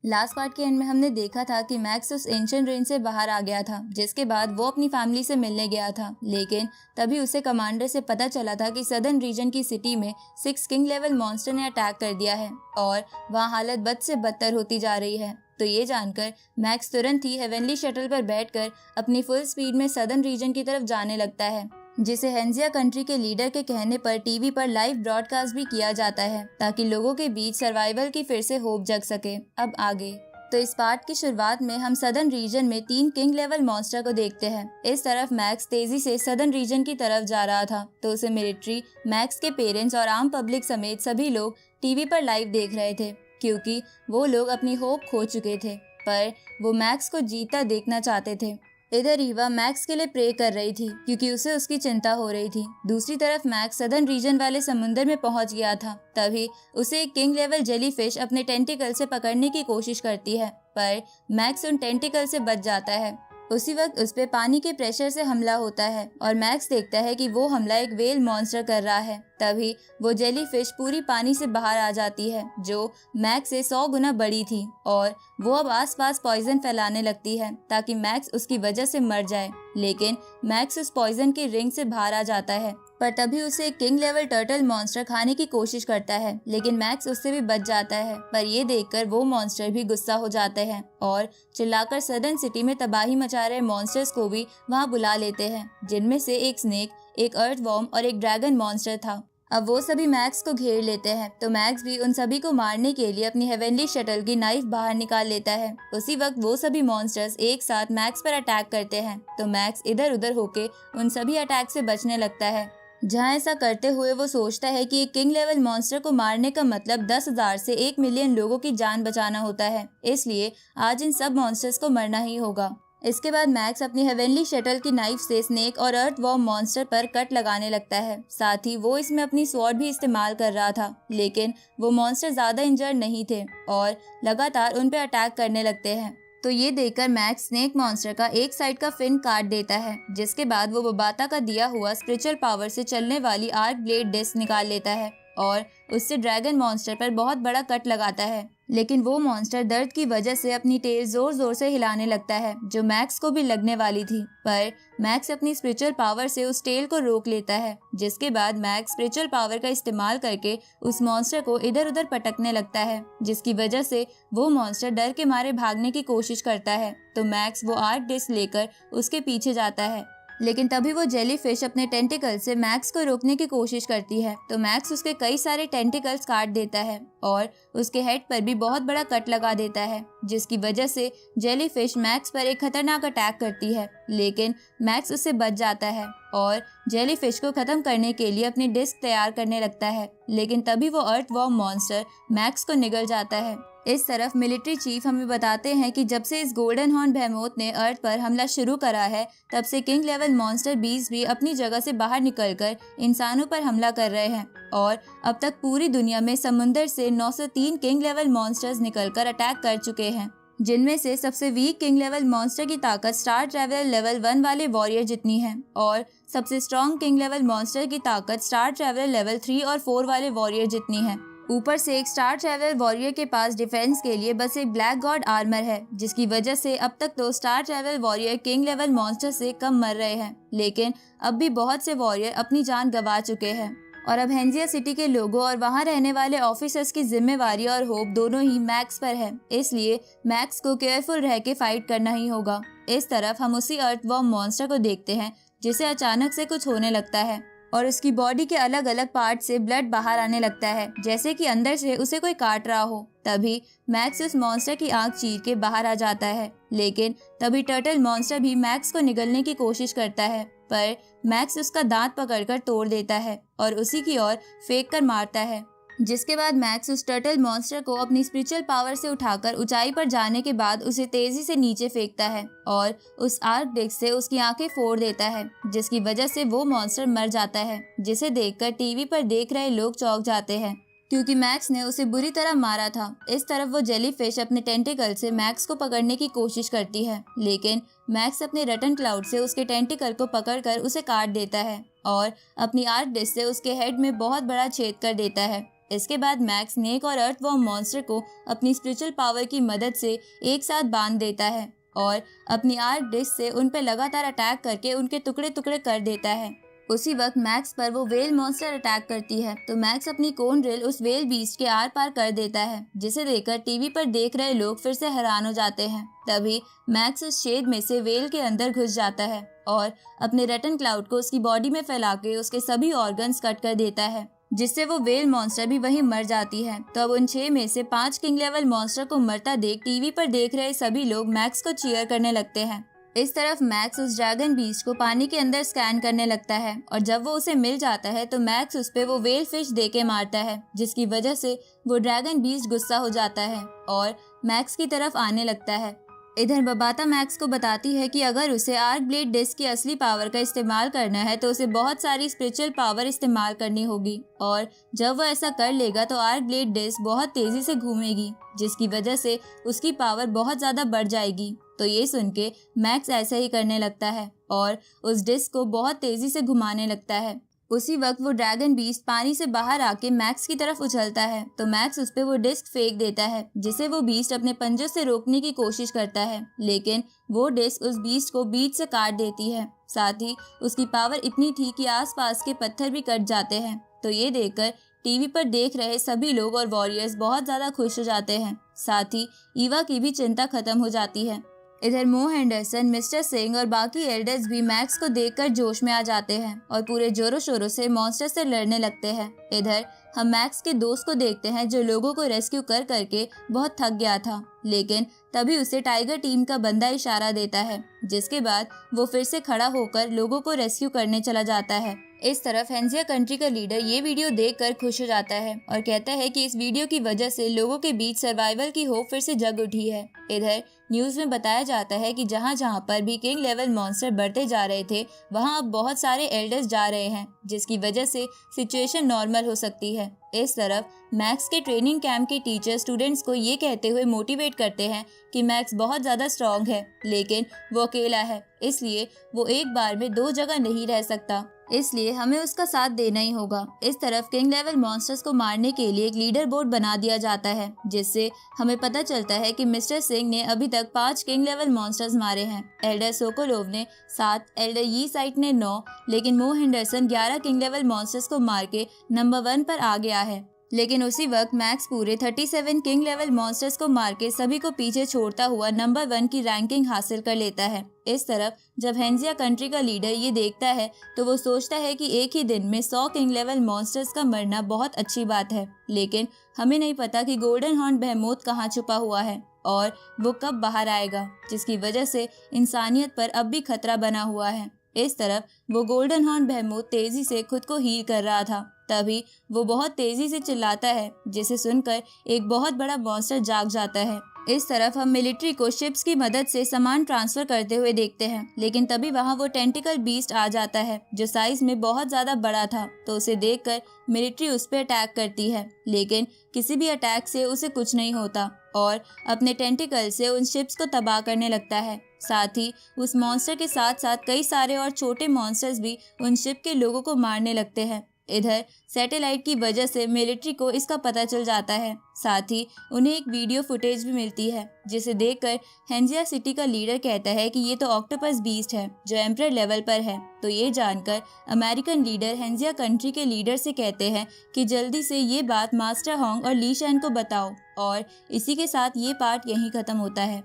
Last part के and में हमने देखा था कि मैक्स उस एंशिएंट रेंज से बाहर आ गया था, जिसके बाद वो अपनी फैमिली से मिलने गया था। लेकिन तभी उसे कमांडर से पता चला था कि सदर्न रीजन की सिटी में 6 किंग लेवल मॉन्स्टर ने अटैक कर दिया है और वहाँ हालत बद से बदतर होती जा रही है। तो ये जानकर मैक्स तुरंत ही हेवनली शटल पर बैठकर अपनी फुल स्पीड में सदर्न रीजन की तरफ जाने लगता है, जिसे हेंजिया कंट्री के लीडर के कहने पर टीवी पर लाइव ब्रॉडकास्ट भी किया जाता है ताकि लोगों के बीच सर्वाइवल की फिर से होप जग सके। अब आगे तो इस पार्ट की शुरुआत में हम सदर्न रीजन में 3 किंग लेवल मॉन्स्टर को देखते हैं। इस तरफ मैक्स तेजी से सदर्न रीजन की तरफ जा रहा था तो उसे मिलिट्री, मैक्स के पेरेंट्स और आम पब्लिक समेत सभी लोग टीवी पर लाइव देख रहे थे, क्योंकि वो लोग अपनी होप खो चुके थे, पर वो मैक्स को जीता देखना चाहते थे। इधर ईवा मैक्स के लिए प्रे कर रही थी क्योंकि उसे उसकी चिंता हो रही थी। दूसरी तरफ मैक्स सदर्न रीजन वाले समुंदर में पहुंच गया था। तभी उसे एक किंग लेवल जेलीफिश अपने टेंटिकल से पकड़ने की कोशिश करती है, पर मैक्स उन टेंटिकल से बच जाता है। उसी वक्त उस पे पानी के प्रेशर से हमला होता है और मैक्स देखता है कि वो हमला एक वेल मॉन्स्टर कर रहा है। तभी वो जेलीफिश पूरी पानी से बाहर आ जाती है, जो मैक्स से 100 गुना बड़ी थी, और वो अब आसपास पॉइजन फैलाने लगती है ताकि मैक्स उसकी वजह से मर जाए। लेकिन मैक्स उस पॉइजन की रिंग से बाहर आ जाता है, पर तभी उसे एक किंग लेवल टर्टल मॉन्स्टर खाने की कोशिश करता है, लेकिन मैक्स उससे भी बच जाता है। पर ये देखकर वो मॉन्स्टर भी गुस्सा हो जाते हैं और चिल्लाकर सदर्न सिटी में तबाही मचा रहे मॉन्स्टर्स को भी वहाँ बुला लेते हैं, जिनमें से एक स्नेक, एक अर्थवॉर्म और एक ड्रैगन मॉन्स्टर था। अब वो सभी मैक्स को घेर लेते हैं तो मैक्स भी उन सभी को मारने के लिए अपनी हेवनली शटल की नाइफ बाहर निकाल लेता है। उसी वक्त वो सभी मॉन्स्टर्स एक साथ मैक्स पर अटैक करते हैं तो मैक्स इधर उधर होके उन सभी अटैक से बचने लगता है। जहाँ ऐसा करते हुए वो सोचता है कि एक किंग लेवल मॉन्स्टर को मारने का मतलब 10,000 से 1 मिलियन लोगों की जान बचाना होता है, इसलिए आज इन सब मॉन्स्टर्स को मरना ही होगा। इसके बाद मैक्स अपनी हेवनली शटल की नाइफ से स्नेक और अर्थवॉर्म मॉन्स्टर पर कट लगाने लगता है। साथ ही वो इसमें अपनी स्वॉर्ड भी इस्तेमाल कर रहा था, लेकिन वो मॉन्स्टर ज्यादा इंजर्ड नहीं थे और लगातार उन पे अटैक करने लगते हैं। तो ये देखकर मैक्स स्नेक मॉन्स्टर का एक साइड का फिन काट देता है, जिसके बाद वो बबाता का दिया हुआ स्पिरिचुअल पावर से चलने वाली आर्क ब्लेड डिस्क निकाल लेता है और उससे ड्रैगन मॉन्स्टर पर बहुत बड़ा कट लगाता है। लेकिन वो मॉन्स्टर दर्द की वजह से अपनी टेल जोर जोर से हिलाने लगता है, जो मैक्स को भी लगने वाली थी, पर मैक्स अपनी स्पिरिचुअल पावर से उस टेल को रोक लेता है। जिसके बाद मैक्स स्पिरिचुअल पावर का इस्तेमाल करके उस मॉन्स्टर को इधर उधर पटकने लगता है, जिसकी वजह से वो मॉन्स्टर डर के मारे भागने की कोशिश करता है। तो मैक्स वो आर्क डिस्क लेकर उसके पीछे जाता है, लेकिन तभी वो जेलीफिश अपने टेंटिकल से मैक्स को रोकने की कोशिश करती है तो मैक्स उसके कई सारे टेंटिकल्स काट देता है और उसके हेड पर भी बहुत बड़ा कट लगा देता है, जिसकी वजह से जेलीफिश मैक्स पर एक खतरनाक अटैक करती है। लेकिन मैक्स उससे बच जाता है और जेलीफिश को खत्म करने के लिए अपनी डिस्क तैयार करने लगता है, लेकिन तभी वो अर्थवॉर्म मॉन्स्टर मैक्स को निगल जाता है। इस तरफ मिलिट्री चीफ हमें बताते हैं कि जब से इस गोल्डन हॉर्न बेहेमोथ ने अर्थ पर हमला शुरू करा है, तब से किंग लेवल मॉन्स्टर बीस भी अपनी जगह से बाहर निकलकर इंसानों पर हमला कर रहे हैं और अब तक पूरी दुनिया में समुंदर से 903 किंग लेवल मॉन्स्टर्स निकलकर अटैक कर चुके हैं, जिनमें से सबसे वीक किंग लेवल मॉन्स्टर की ताकत स्टार ट्रैवलर लेवल 1 वाले वॉरियर जितनी है और सबसे स्ट्रॉन्ग किंग लेवल मॉन्स्टर की ताकत स्टार ट्रैवलर लेवल 3 और 4 वाले वॉरियर जितनी है। ऊपर से एक स्टार ट्रैवलर वॉरियर के पास डिफेंस के लिए बस एक ब्लैक गॉड आर्मर है, जिसकी वजह से अब तक तो star traveller warrior king level monster से कम मर रहे हैं, लेकिन अब भी बहुत से वॉरियर अपनी जान गंवा चुके हैं। और अब हेंजिया सिटी के लोगों और वहां रहने वाले ऑफिसर्स की जिम्मेवारी और होप दोनों ही मैक्स पर है, इसलिए मैक्स को केयरफुल रह के फाइट करना ही होगा। इस तरफ हम उसी अर्थवॉर्म मॉन्स्टर को देखते हैं, जिसे अचानक से कुछ होने लगता है और उसकी बॉडी के अलग अलग पार्ट से ब्लड बाहर आने लगता है, जैसे कि अंदर से उसे कोई काट रहा हो। तभी मैक्स उस मॉन्स्टर की आंख चीर के बाहर आ जाता है, लेकिन तभी टर्टल मॉन्स्टर भी मैक्स को निगलने की कोशिश करता है, पर मैक्स उसका दांत पकड़कर तोड़ देता है और उसी की ओर फेंक कर मारता है। जिसके बाद मैक्स उस टर्टल मॉन्स्टर को अपनी स्पिरिचुअल पावर से उठाकर ऊंचाई पर जाने के बाद उसे तेजी से नीचे फेंकता है और उस आर्क डिस्क से उसकी आंखें फोड़ देता है, जिसकी वजह से वो मॉन्स्टर मर जाता है, जिसे देखकर टीवी पर देख रहे लोग चौंक जाते हैं, क्योंकि मैक्स ने उसे बुरी तरह मारा था। इस तरफ वो जेलीफिश अपने टेंटिकल से मैक्स को पकड़ने की कोशिश करती है, लेकिन मैक्स अपने रटन क्लाउड से उसके टेंटिकल को पकड़कर उसे काट देता है और अपनी आर्क डिस्क से उसके हेड में बहुत बड़ा छेद कर देता है। इसके बाद मैक्स स्नेक और अर्थवॉर्म मॉन्स्टर को अपनी स्पिरिचुअल पावर की मदद से एक साथ बांध देता है और अपनी आर्क डिस्क से उन पर लगातार अटैक करके उनके टुकड़े टुकड़े कर देता है। उसी वक्त मैक्स पर वो वेल मॉन्स्टर अटैक करती है तो मैक्स अपनी कोन ड्रिल उस वेल बीस्ट के आर पार कर देता है, जिसे देखकर टीवी पर देख रहे लोग फिर से हैरान हो जाते हैं। तभी मैक्स उस शेड में से वेल के अंदर घुस जाता है और अपने रटन क्लाउड को उसकी बॉडी में फैला के उसके सभी ऑर्गन्स कट कर देता है, जिससे वो वेल मॉन्स्टर भी वहीं मर जाती है। तो अब उन 6 में से 5 किंग लेवल मॉन्स्टर को मरता देख टीवी पर देख रहे सभी लोग मैक्स को चीयर करने लगते हैं। इस तरफ मैक्स उस ड्रैगन बीस्ट को पानी के अंदर स्कैन करने लगता है और जब वो उसे मिल जाता है तो मैक्स उस पे वो वेल फिश दे के मारता है, जिसकी वजह से वो ड्रैगन बीस्ट गुस्सा हो जाता है और मैक्स की तरफ आने लगता है। इधर बबाता मैक्स को बताती है कि अगर उसे आर्क ब्लेड डिस्क की असली पावर का इस्तेमाल करना है तो उसे बहुत सारी स्पिरिचुअल पावर इस्तेमाल करनी होगी और जब वो ऐसा कर लेगा तो आर्क ब्लेड डिस्क बहुत तेजी से घूमेगी, जिसकी वजह से उसकी पावर बहुत ज्यादा बढ़ जाएगी। तो ये सुन के मैक्स ऐसा ही करने लगता है और उस डिस्क को बहुत तेजी से घुमाने लगता है। उसी वक्त वो ड्रैगन बीस्ट पानी से बाहर आके मैक्स की तरफ उछलता है तो मैक्स उस पे वो डिस्क फेंक देता है, जिसे वो बीस्ट अपने पंजों से रोकने की कोशिश करता है, लेकिन वो डिस्क उस बीस्ट को बीच से काट देती है। साथ ही उसकी पावर इतनी थी कि आसपास के पत्थर भी कट जाते हैं। तो ये देखकर टीवी पर देख रहे सभी लोग और वॉरियर्स बहुत ज्यादा खुश हो जाते हैं। साथ ही ईवा की भी चिंता खत्म हो जाती है। इधर मो हेंडरसन, मिस्टर सिंह और बाकी एल्डर्स भी मैक्स को देखकर जोश में आ जाते हैं और पूरे जोरों शोरों से मॉन्स्टर से लड़ने लगते हैं। इधर हम मैक्स के दोस्त को देखते हैं जो लोगों को रेस्क्यू कर करके बहुत थक गया था, लेकिन तभी उसे टाइगर टीम का बंदा इशारा देता है, जिसके बाद वो फिर से खड़ा होकर लोगों को रेस्क्यू करने चला जाता है। इस तरफ हेंजिया कंट्री का लीडर ये वीडियो देखकर खुश हो जाता है और कहता है कि इस वीडियो की वजह से लोगों के बीच सर्वाइवल की होप फिर से जग उठी है। इधर न्यूज में बताया जाता है कि जहां जहां पर भी किंग लेवल मॉन्स्टर बढ़ते जा रहे थे वहां अब बहुत सारे एल्डर्स जा रहे हैं, जिसकी वजह से सिचुएशन नॉर्मल हो सकती है। इस तरफ मैक्स के ट्रेनिंग कैंप के टीचर स्टूडेंट्स को ये कहते हुए मोटिवेट करते हैं कि मैक्स बहुत ज्यादा स्ट्रांग है, लेकिन वो अकेला है, इसलिए वो एक बार में 2 जगह नहीं रह सकता, इसलिए हमें उसका साथ देना ही होगा। इस तरफ किंग लेवल मॉन्स्टर्स को मारने के लिए एक लीडर बोर्ड बना दिया जाता है, जिससे हमें पता चलता है कि मिस्टर सिंह ने अभी तक 5 किंग लेवल मॉन्स्टर्स मारे हैं। एल्डर सोकोलोव ने 7, एल्डर यी साइट ने 9, लेकिन मो हेंडरसन 11 किंग लेवल मॉन्स्टर्स को मार के नंबर 1 पर आ गया है। लेकिन उसी वक्त मैक्स पूरे 37 किंग लेवल मॉन्स्टर्स को मार के सभी को पीछे छोड़ता हुआ नंबर 1 की रैंकिंग हासिल कर लेता है। इस तरफ जब हेंजिया कंट्री का लीडर ये देखता है तो वो सोचता है कि एक ही दिन में 100 किंग लेवल मॉन्स्टर्स का मरना बहुत अच्छी बात है, लेकिन हमें नहीं पता कि गोल्डन हॉर्न बेहेमोथ कहाँ छुपा हुआ है और वो कब बाहर आएगा, जिसकी वजह से इंसानियत पर अब भी खतरा बना हुआ है। इस तरफ वो गोल्डन हॉर्न बेहेमोथ तेजी से खुद को हील कर रहा था, तभी वो बहुत तेजी से चिल्लाता है, जिसे सुनकर एक बहुत बड़ा मॉन्स्टर जाग जाता है। इस तरफ हम मिलिट्री को शिप्स की मदद से सामान ट्रांसफर करते हुए देखते हैं, लेकिन तभी वहां वो टेंटिकल बीस्ट आ जाता है जो साइज में बहुत ज्यादा बड़ा था। तो उसे देखकर मिलिट्री उस पर अटैक करती है, लेकिन किसी भी अटैक से उसे कुछ नहीं होता और अपने टेंटिकल से उन शिप्स को तबाह करने लगता है। साथ ही उस मॉन्स्टर के साथ साथ कई सारे और छोटे मॉन्स्टर्स भी उन शिप के लोगों को मारने लगते हैं। इधर सैटेलाइट की वजह से मिलिट्री को इसका पता चल जाता है। साथ ही उन्हें एक वीडियो फुटेज भी मिलती है, जिसे देखकर हेंजिया सिटी का लीडर कहता है कि ये तो ऑक्टोपस बीस्ट है जो एम्परर लेवल पर है। तो ये जानकर अमेरिकन लीडर हेंजिया कंट्री के लीडर से कहते हैं कि जल्दी से ये बात मास्टर होंग और ली शैन को बताओ, और इसी के साथ ये पार्ट यहीं खत्म होता है।